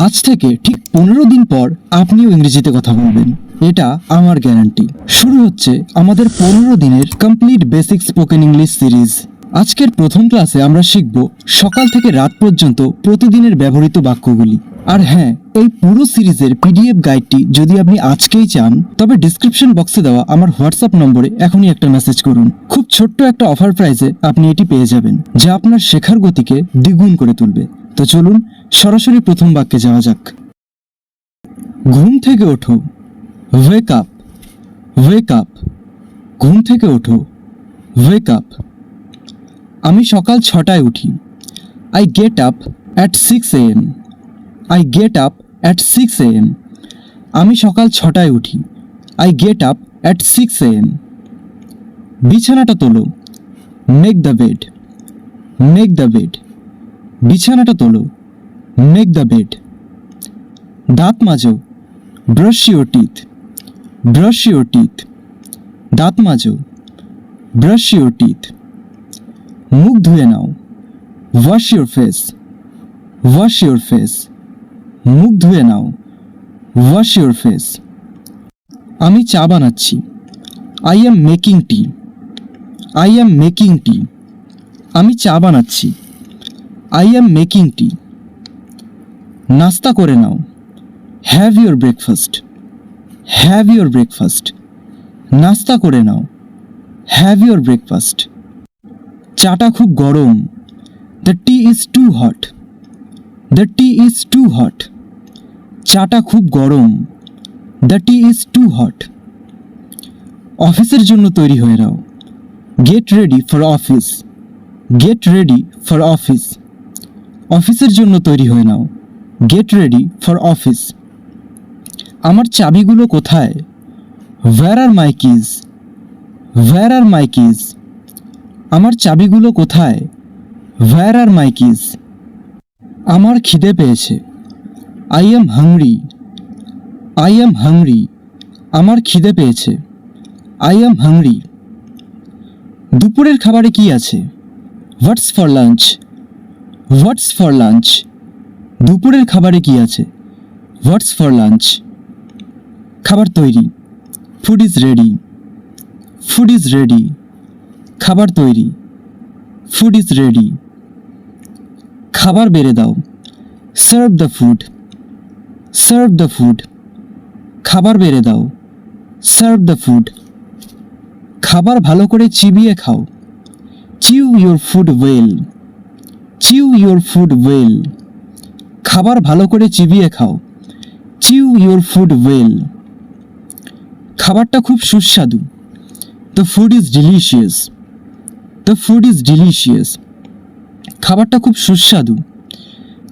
আজ থেকে ঠিক 15 দিন পর আপনিও ইংরেজিতে কথা বলবেন, এটা আমার গ্যারান্টি। শুরু হচ্ছে আমাদের 15 দিনের complete basic spoken English series. আজকের প্রথম ক্লাসে আমরা শিখব সকাল থেকে রাত পর্যন্ত প্রতিদিনের ব্যবহৃত বাক্যগুলি। আর হ্যাঁ, এই পুরো সিরিজের পিডিএফ গাইডটি যদি আপনি আজকেই চান, তবে ডিসক্রিপশন বক্সে দেওয়া আমার হোয়াটসঅ্যাপ নম্বরে এখনই একটা মেসেজ করুন। খুব ছোট্ট একটা অফার প্রাইসে আপনি এটি পেয়ে যাবেন, যা আপনার শেখার গতিকে দ্বিগুণ করে তুলবে। তো চলুন সরাসরি প্রথম বাক্যে যাওয়া যাক। ঘুম থেকে ওঠো, ওয়েক আপ, ওয়েক আপ। ঘুম থেকে ওঠো, ওয়েক আপ। আমি সকাল 6টায় উঠি। I get up at 6 AM। I get up at 6 AM। আমি সকাল 6টায় উঠি। I get up at 6 AM। বিছানাটা তোলো, make the bed, make the bed. বিছানাটা তোলো, মেক দ্য বেড। দাঁত মাজো, brush your teeth, brush your teeth. দাঁত মাজো, ব্রাশ ইউর টিথ। মুখ ধুয়ে নাও, wash your face, wash your face. মুখ ধুয়ে নাও, ওয়াশ ইউর ফেস। আমি চা বানাচ্ছি। I am making tea, I am making tea. আমি চা বানাচ্ছি। I am making tea. নাস্তা করে নাও, have your breakfast, have your breakfast. নাস্তা করে নাও, হ্যাভ ইউর ব্রেকফাস্ট। চাটা খুব গরম, the tea is too hot, the tea is too hot. চাটা খুব গরম, the tea is too hot. অফিসের জন্য তৈরি হয়ে নাও, get ready for office, get ready for office. অফিসের জন্য তৈরি হয়ে নাও, গেট রেডি ফর অফিস। আমার চাবিগুলো কোথায়? হোয়ার আর মাই কিজ, হোয়ার আর মাই কিজ। আমার চাবিগুলো কোথায়? হোয়ার আর মাই কিজ। আমার খিদে পেয়েছে। I am hungry, I am hungry. আমার খিদে পেয়েছে। I am hungry. দুপুরের খাবারে কি আছে? What's for lunch, what's for lunch. দুপুরের খাবারে কি আছে? What's for lunch. খাবার তৈরি, food is ready, food is ready. খাবার তৈরি, ফুড ইজ রেডি। খাবার বেড়ে দাও, serve the food, serve the food. খাবার বেড়ে দাও, সার্ভ দ্য ফুড। খাবার ভালো করে চিবিয়ে খাও, chew your food well, chew your food well. খাবার ভালো করে চিবিয়ে খাও, চিউ ইউর ফুড ওয়েল। খাবারটা খুব সুস্বাদু, the food is delicious, the food is delicious. খাবারটা খুব সুস্বাদু,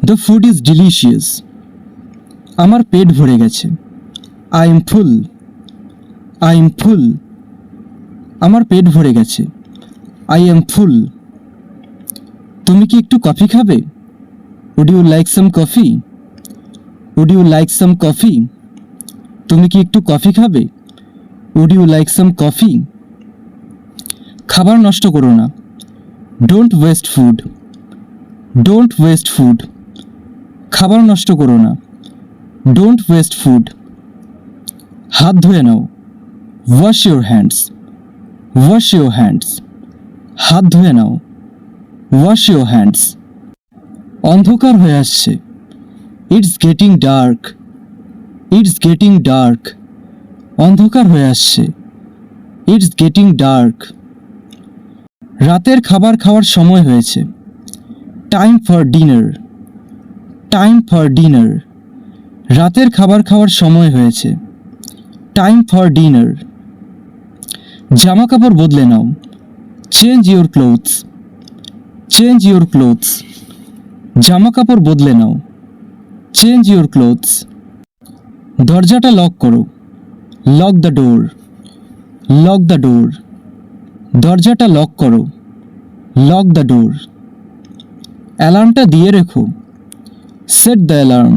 দ্য ফুড ইজ ডিলিশিয়াস। আমার পেট ভরে গেছে। I am full, I am full. আমার পেট ভরে গেছে। I am full. তুমি কি একটু কফি খাবে? Would you like some coffee, would you like some coffee. তুমি কি একটু কফি খাবে? Would you like some coffee. খাবার নষ্ট করো না, don't waste food, don't waste food. খাবার নষ্ট করো না, ডোন্ট ওয়েস্ট ফুড। হাত ধুয়ে নাও, wash your hands, wash your hands. হাত ধুয়ে নাও, ওয়াশ ইউর হ্যান্ডস। অন্ধকার হয়ে আসছে, it's getting dark, it's getting dark. অন্ধকার হয়ে আসছে, ইটস গেটিং ডার্ক। রাতের খাবার খাওয়ার সময় হয়েছে, time for dinner, time for dinner. রাতের খাবার খাওয়ার সময় হয়েছে, টাইম ফর ডিনার। জামা কাপড় বদলে নাও, change your clothes, change your clothes. জামা কাপড় বদলে নাও, চেঞ্জ ইউর ক্লোথস। দরজাটা লক করো, lock the door, lock the door. দরজাটা লক করো, লক দ্য ডোর। অ্যালার্মটা দিয়ে রেখো, set the alarm,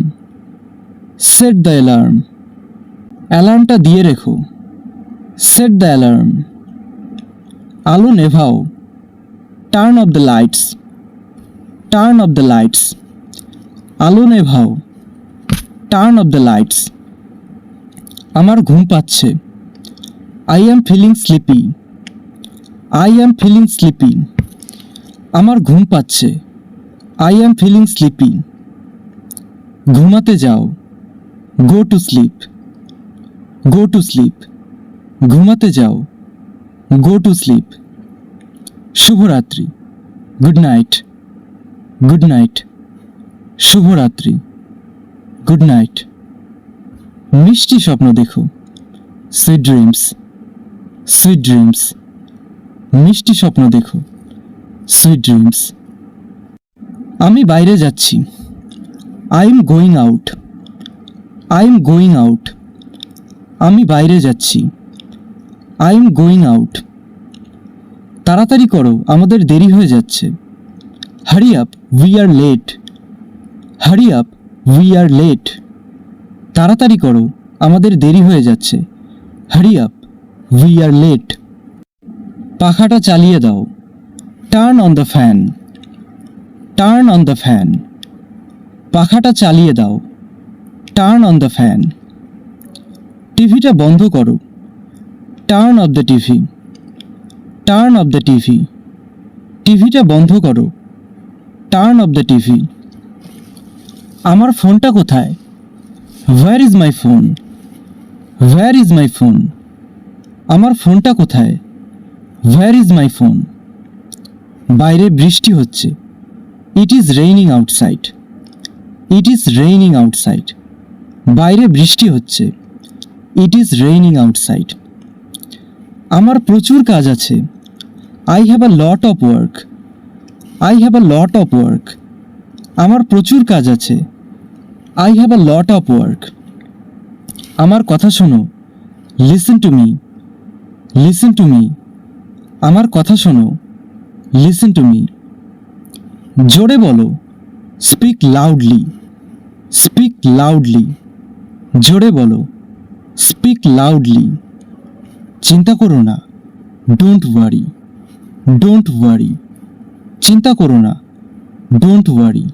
set the alarm. অ্যালার্মটা দিয়ে রেখো, সেট দ্য অ্যালার্ম। আলো নেভাও, turn off the lights, turn off the lights. আলো নেভাও, টার্ন অফ দ্য লাইটস। আমার ঘুম পাচ্ছে। I am feeling sleepy. I am feeling sleepy. আমার ঘুম পাচ্ছে। I am feeling sleepy. ঘুমাতে যাও। Go to sleep. Go to sleep. ঘুমাতে যাও। Go to sleep. শুভরাত্রি। Good night. Good night. শুভরাত্রি। Good night. মিষ্টি স্বপ্ন দেখো। Sweet dreams. Sweet dreams. মিষ্টি স্বপ্ন দেখো। Sweet dreams. আমি বাইরে যাচ্ছি। I am going out. I am going out. আমি বাইরে যাচ্ছি। I am going out. তাড়াতাড়ি করো, আমাদের দেরি হয়ে যাচ্ছে। হারি up, we are late. Hurry up, we are late. তাড়াতাড়ি করো, আমাদের দেরি হয়ে যাচ্ছে। হারি আপ, উই আর লেট। পাখাটা চালিয়ে দাও। Turn on the fan. Turn on the fan. পাখাটা চালিয়ে দাও। Turn on the fan. টিভিটা বন্ধ করো। Turn off the TV. Turn off the TV. টিভিটা বন্ধ করো। Turn off the TV. আমার ফোনটা কোথায়? Where is my phone? Where is my phone? আমার ফোনটা কোথায়? Where is my phone? বাইরে বৃষ্টি হচ্ছে। It is raining outside. It is raining outside. বাইরে বৃষ্টি হচ্ছে। It is raining outside. আমার প্রচুর কাজ আছে। I have a lot of work. I have a lot of work. আমার প্রচুর কাজ আছে। I have a lot of work. আমার কথা শোনো। Listen to me. Listen to me. আমার কথা শোনো। Listen to me. জোরে বলো। Speak loudly. Speak loudly. জোরে বলো। Speak loudly. চিন্তা করো না। Don't worry. Don't worry. চিন্তা করো না। Don't worry.